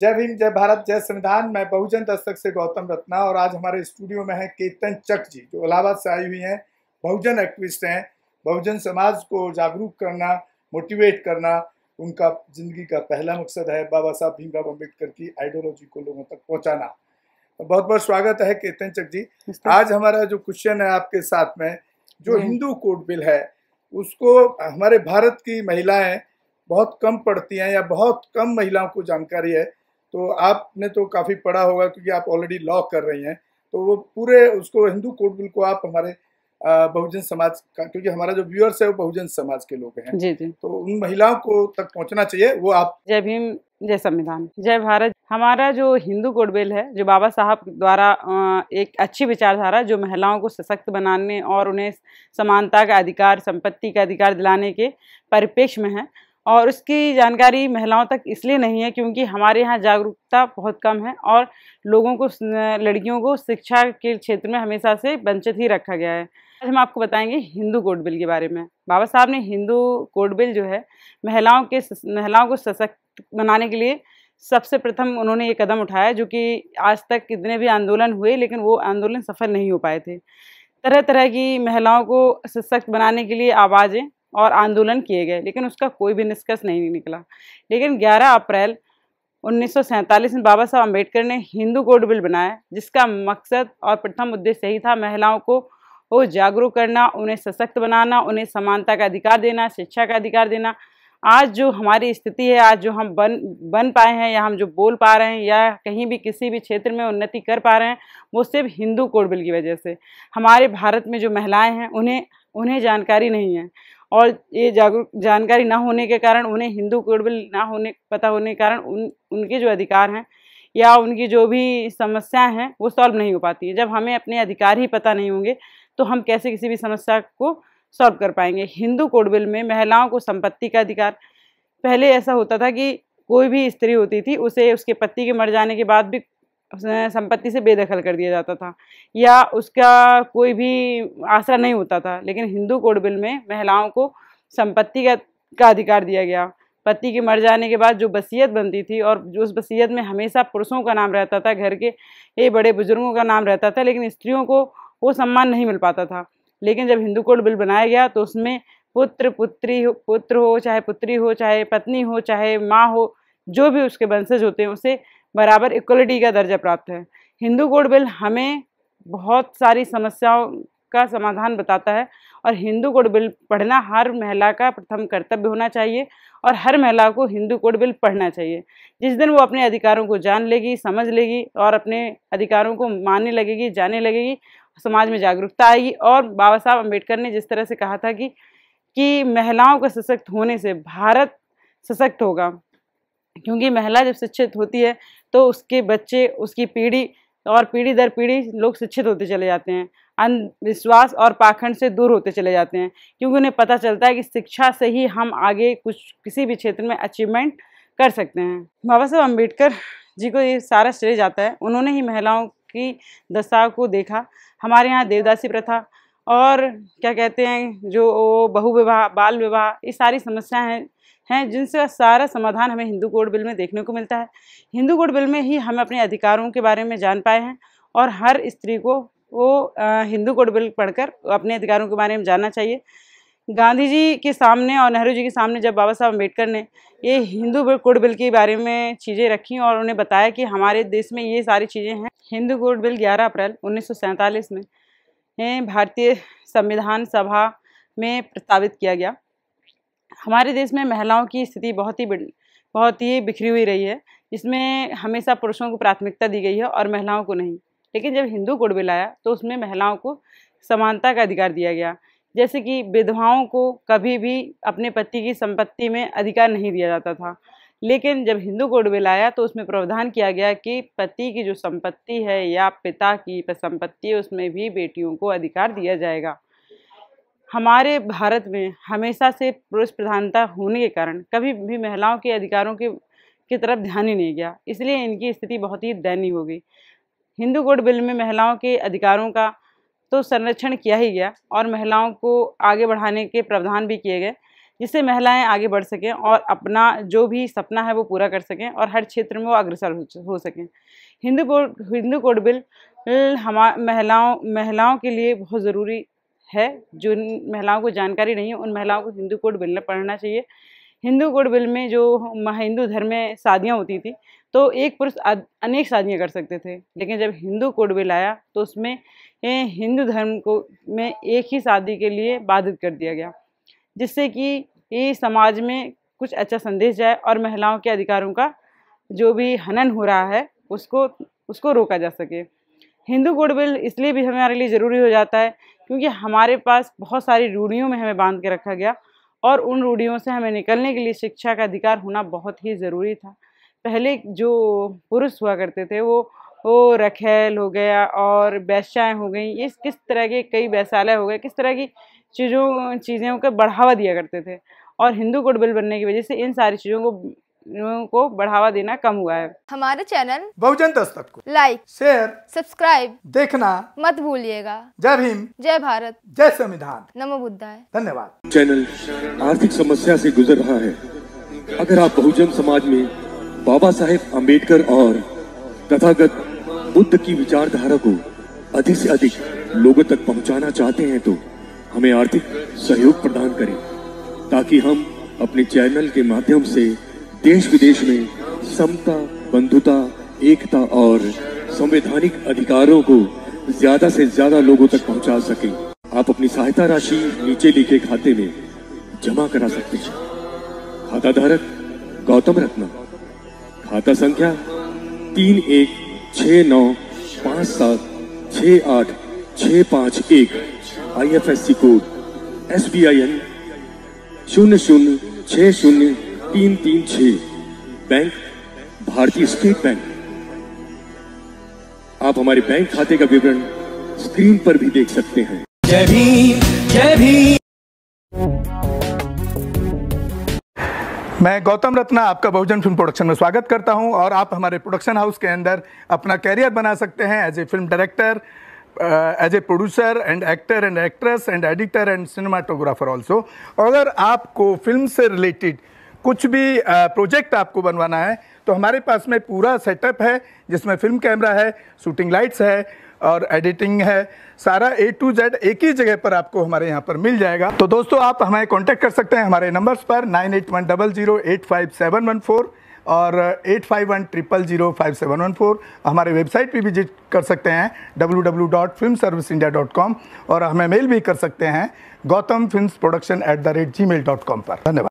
जय भीम, जय भारत, जय संविधान। मैं बहुजन दस्तक से गौतम रत्ना और आज हमारे स्टूडियो में है केतन चक जी, जो इलाहाबाद से आई हुई हैं। बहुजन एक्टिविस्ट हैं। बहुजन समाज को जागरूक करना, मोटिवेट करना उनका जिंदगी का पहला मकसद है। बाबा साहब भीमराव अम्बेडकर की आइडियोलॉजी को लोगों तक पहुंचाना। तो बहुत बहुत स्वागत है केतन चक जी। आज हमारा जो क्वेश्चन है आपके साथ में, जो हिंदू कोड बिल है उसको हमारे भारत की महिलाएं बहुत कम पढ़ती हैं या बहुत कम महिलाओं को जानकारी है। तो आपने तो काफ़ी पढ़ा होगा क्योंकि आप ऑलरेडी लॉ कर रही हैं। तो वो पूरे उसको हिंदू कोड बिल को आप हमारे बहुजन समाज का, क्योंकि हमारा जो व्यूअर्स है वो बहुजन समाज के लोग हैं जी जी, तो उन महिलाओं को तक पहुंचना चाहिए। वो आप जय भीम, जय संविधान, जय भारत। हमारा जो हिंदू कोड बिल है, जो बाबा साहब द्वारा एक अच्छी विचारधारा जो महिलाओं को सशक्त बनाने और उन्हें समानता का अधिकार, संपत्ति का अधिकार दिलाने के परिप्रेक्ष्य में है। और उसकी जानकारी महिलाओं तक इसलिए नहीं है क्योंकि हमारे यहाँ जागरूकता बहुत कम है और लोगों को, लड़कियों को शिक्षा के क्षेत्र में हमेशा से वंचित ही रखा गया है। आज हम आपको बताएंगे हिंदू कोड बिल के बारे में। बाबा साहब ने हिंदू कोड बिल जो है महिलाओं को सशक्त बनाने के लिए सबसे प्रथम उन्होंने ये कदम उठाया, जो कि आज तक कितने भी आंदोलन हुए लेकिन वो आंदोलन सफल नहीं हो पाए थे। तरह तरह की महिलाओं को सशक्त बनाने के लिए आवाज़ें और आंदोलन किए गए लेकिन उसका कोई भी निष्कर्ष नहीं निकला। लेकिन 11 अप्रैल 1947 में बाबा साहब अम्बेडकर ने हिंदू कोड बिल बनाया, जिसका मकसद और प्रथम उद्देश्य यही था महिलाओं को वो जागरूक करना, उन्हें सशक्त बनाना, उन्हें समानता का अधिकार देना, शिक्षा का अधिकार देना। आज जो हमारी स्थिति है, आज जो हम बन पाए हैं या हम जो बोल पा रहे हैं या कहीं भी किसी भी क्षेत्र में उन्नति कर पा रहे हैं, वो सिर्फ हिंदू कोड बिल की वजह से। हमारे भारत में जो महिलाएं हैं उन्हें जानकारी नहीं है और ये जानकारी ना होने के कारण, उन्हें हिंदू कोड बिल पता होने के कारण उनके जो अधिकार हैं या उनकी जो भी समस्याएं हैं वो सॉल्व नहीं हो पाती है। जब हमें अपने अधिकार ही पता नहीं होंगे तो हम कैसे किसी भी समस्या को सॉल्व कर पाएंगे। हिंदू कोड बिल में महिलाओं को संपत्ति का अधिकार, पहले ऐसा होता था कि कोई भी स्त्री होती थी उसे उसके पति के मर जाने के बाद भी संपत्ति से बेदखल कर दिया जाता था या उसका कोई भी आसरा नहीं होता था। लेकिन हिंदू कोड बिल में महिलाओं को संपत्ति का अधिकार दिया गया। पति के मर जाने के बाद जो वसीयत बनती थी और जो उस वसीयत में हमेशा पुरुषों का नाम रहता था, घर के ये बड़े बुजुर्गों का नाम रहता था, लेकिन स्त्रियों को वो सम्मान नहीं मिल पाता था। लेकिन जब हिंदू कोड बिल बनाया गया तो उसमें पुत्र हो, चाहे पुत्री हो, चाहे पत्नी हो, चाहे माँ हो, जो भी उसके वंशज होते हैं उसे बराबर इक्वलिटी का दर्जा प्राप्त है। हिंदू कोड बिल हमें बहुत सारी समस्याओं का समाधान बताता है और हिंदू कोड बिल पढ़ना हर महिला का प्रथम कर्तव्य होना चाहिए और हर महिला को हिंदू कोड बिल पढ़ना चाहिए। जिस दिन वो अपने अधिकारों को जान लेगी, समझ लेगी और अपने अधिकारों को मानने लगेगी, जानने लगेगी, समाज में जागरूकता आएगी। और बाबा साहब अम्बेडकर ने जिस तरह से कहा था कि महिलाओं के सशक्त होने से भारत सशक्त होगा, क्योंकि महिला जब शिक्षित होती है तो उसके बच्चे, उसकी पीढ़ी और पीढ़ी दर पीढ़ी लोग शिक्षित होते चले जाते हैं, अंधविश्वास और पाखंड से दूर होते चले जाते हैं, क्योंकि उन्हें पता चलता है कि शिक्षा से ही हम आगे किसी भी क्षेत्र में अचीवमेंट कर सकते हैं। बाबा साहब अम्बेडकर जी को ये सारा श्रेय जाता है। उन्होंने ही महिलाओं की दशा को देखा। हमारे यहाँ देवदासी प्रथा और क्या कहते हैं, जो बहु विवाह, बाल विवाह, ये सारी समस्याएं हैं जिनसे सारा समाधान हमें हिंदू कोड बिल में देखने को मिलता है। हिंदू कोड बिल में ही हम अपने अधिकारों के बारे में जान पाए हैं और हर स्त्री को वो हिंदू कोड बिल पढ़कर अपने अधिकारों के बारे में जानना चाहिए। गांधी जी के सामने और नेहरू जी के सामने जब बाबा साहब अम्बेडकर ने ये हिंदू कोड बिल के बारे में चीज़ें रखी और उन्हें बताया कि हमारे देश में ये सारी चीज़ें हैं। हिंदू कोड बिल 11 अप्रैल 1947 में भारतीय संविधान सभा में प्रस्तावित किया गया। हमारे देश में महिलाओं की स्थिति बहुत ही बिखरी हुई रही है। इसमें हमेशा पुरुषों को प्राथमिकता दी गई है और महिलाओं को नहीं। लेकिन जब हिंदू कोड बिल आया तो उसमें महिलाओं को समानता का अधिकार दिया गया, जैसे कि विधवाओं को कभी भी अपने पति की संपत्ति में अधिकार नहीं दिया जाता था। लेकिन जब हिंदू कोड बिल आया तो उसमें प्रावधान किया गया कि पति की जो संपत्ति है या पिता की संपत्ति है उसमें भी बेटियों को अधिकार दिया जाएगा। हमारे भारत में हमेशा से पुरुष प्रधानता होने के कारण कभी भी महिलाओं के अधिकारों की तरफ ध्यान ही नहीं गया, इसलिए इनकी स्थिति बहुत ही दयनीय हो गई। हिंदू कोड बिल में महिलाओं के अधिकारों का तो संरक्षण किया ही गया और महिलाओं को आगे बढ़ाने के प्रावधान भी किए गए, जिससे महिलाएं आगे बढ़ सकें और अपना जो भी सपना है वो पूरा कर सकें और हर क्षेत्र में वो अग्रसर हो सकें। हिंदू कोड बिल महिलाओं के लिए बहुत ज़रूरी है। जो महिलाओं को जानकारी नहीं है उन महिलाओं को हिंदू कोड बिल पढ़ना चाहिए। हिंदू कोड बिल में जो हिंदू धर्म में शादियाँ होती थी तो एक पुरुष अनेक शादियाँ कर सकते थे, लेकिन जब हिंदू कोड बिल आया तो उसमें हिंदू धर्म को में एक ही शादी के लिए बाधित कर दिया गया, जिससे कि ये समाज में कुछ अच्छा संदेश जाए और महिलाओं के अधिकारों का जो भी हनन हो रहा है उसको रोका जा सके। हिंदू कोड बिल इसलिए भी हमारे लिए ज़रूरी हो जाता है क्योंकि हमारे पास बहुत सारी रूढ़ियों में हमें बांध के रखा गया और उन रूढ़ियों से हमें निकलने के लिए शिक्षा का अधिकार होना बहुत ही ज़रूरी था। पहले जो पुरुष हुआ करते थे वो रखेल हो गया और वेश्याएँ हो गई, इस किस तरह के कई वैश्यालय हो गए, किस तरह की चीज़ों को बढ़ावा दिया करते थे और हिंदू कोड बिल बनने की वजह से इन सारी चीज़ों को बढ़ावा देना कम हुआ है। हमारे चैनल बहुजन दस्तक को लाइक, शेयर, सब्सक्राइब देखना मत भूलिएगा। जय भीम, जय भारत, जय संविधान, नमो बुद्धाय। धन्यवाद। चैनल आर्थिक समस्या से गुजर रहा है। अगर आप बहुजन समाज में बाबा साहेब अम्बेडकर और तथागत बुद्ध की विचारधारा को अधिक से अधिक लोगों तक पहुंचाना चाहते हैं तो हमें आर्थिक सहयोग प्रदान करें, ताकि हम अपने चैनल के माध्यम से देश विदेश में समता, बंधुता, एकता और संवैधानिक अधिकारों को ज्यादा से ज्यादा लोगों तक पहुंचा सकें। आप अपनी सहायता राशि नीचे लिखे खाते में जमा करा सकते हैं। खाता धारक गौतम रत्ना, खाता संख्या 316957686551, IFSC कोड SBIN 0060336, बैंक भारतीय स्टेट बैंक। आप हमारे बैंक खाते का विवरण स्क्रीन पर भी देख सकते हैं। जय भीम, जय भीम। मैं गौतम रत्ना आपका बहुजन फिल्म प्रोडक्शन में स्वागत करता हूं और आप हमारे प्रोडक्शन हाउस के अंदर अपना कैरियर बना सकते हैं as a film director, as a producer and actor and actress and editor and cinematographer also. अगर आपको फिल्म से रिलेटेड कुछ भी प्रोजेक्ट आपको बनवाना है तो हमारे पास में पूरा सेटअप है, जिसमें फिल्म कैमरा है, शूटिंग लाइट्स है और एडिटिंग है। सारा A to Z एक ही जगह पर आपको हमारे यहाँ पर मिल जाएगा। तो दोस्तों आप हमें कांटेक्ट कर सकते हैं हमारे नंबर्स पर 9810085714 और 8510005714। हमारे वेबसाइट पे विजिट कर सकते हैं www.filmserviceindia.com और हमें मेल भी कर सकते हैं gautamfilmsproduction@gmail.com पर। धन्यवाद।